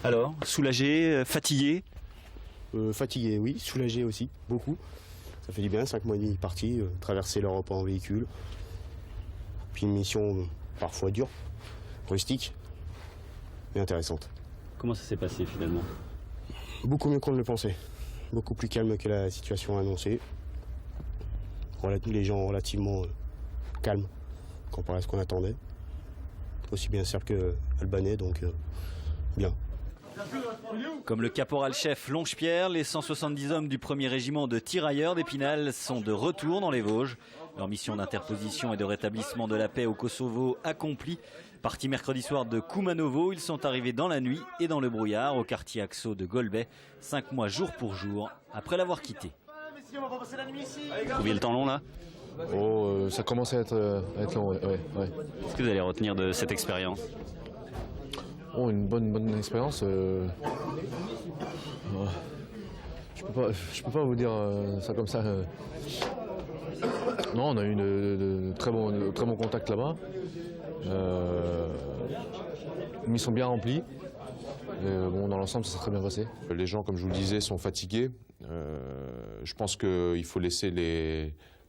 Alors, soulagé, fatigué? Fatigué, oui. Soulagé aussi, beaucoup. Ça fait du bien, 5 mois et demi parti, traverser l'Europe en véhicule. Puis une mission parfois dure, rustique, mais intéressante. Comment ça s'est passé finalement? Beaucoup mieux qu'on ne le pensait. Beaucoup plus calme que la situation annoncée. Les gens relativement calmes comparé à ce qu'on attendait. Aussi bien serbes que albanais, donc bien. Comme le caporal-chef Longe-Pierre, les 170 hommes du 1er régiment de tirailleurs d'Épinal sont de retour dans les Vosges. Leur mission d'interposition et de rétablissement de la paix au Kosovo accomplie. Partis mercredi soir de Kumanovo, ils sont arrivés dans la nuit et dans le brouillard au quartier Axo de Golbet, 5 mois jour pour jour après l'avoir quitté. Vous trouviez le temps long là? Oh, ça commence à être long, ouais. Qu'est-ce que vous allez retenir de cette expérience? Oh, une bonne expérience. Je peux pas vous dire ça comme ça. Non, on a eu de très bons contacts là-bas. Une mission bien remplie. Bon, dans l'ensemble, ça s'est très bien passé. Les gens, comme je vous le disais, sont fatigués. Je pense qu'il faut laisser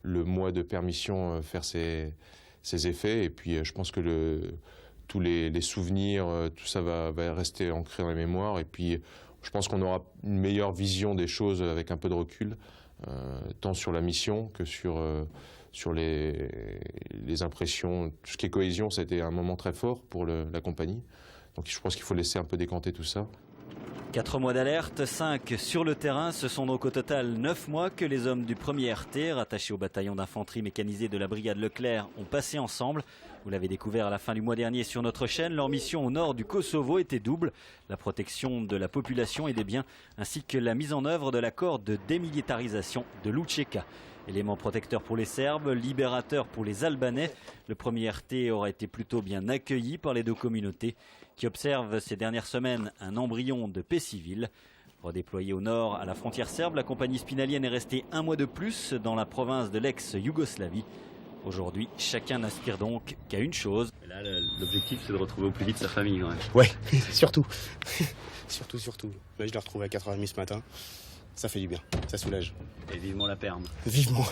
le mois de permission faire ses effets. Et puis, je pense que tous les souvenirs, tout ça va rester ancré dans la mémoire. Et puis, je pense qu'on aura une meilleure vision des choses avec un peu de recul, tant sur la mission que sur les impressions. Tout ce qui est cohésion, ça a été un moment très fort pour la compagnie. Donc je pense qu'il faut laisser un peu décanter tout ça. 4 mois d'alerte, 5 sur le terrain. Ce sont donc au total 9 mois que les hommes du 1er RT, rattachés au bataillon d'infanterie mécanisée de la brigade Leclerc, ont passé ensemble. Vous l'avez découvert à la fin du mois dernier sur notre chaîne. Leur mission au nord du Kosovo était double. La protection de la population et des biens, ainsi que la mise en œuvre de l'accord de démilitarisation de Lučeka. Élément protecteur pour les Serbes, libérateur pour les Albanais. Le 1er RT aura été plutôt bien accueilli par les deux communautés qui observent ces dernières semaines un embryon de paix civile. Redéployée au nord à la frontière serbe, la compagnie spinalienne est restée 1 mois de plus dans la province de l'ex-Yougoslavie. Aujourd'hui, chacun n'aspire donc qu'à une chose. Et là, l'objectif, c'est de retrouver au plus vite sa famille. Quand même. Ouais, surtout. surtout. Là, je l'ai retrouvé à 4h30 ce matin. Ça fait du bien, ça soulage. Et vivement la perme. Vivement.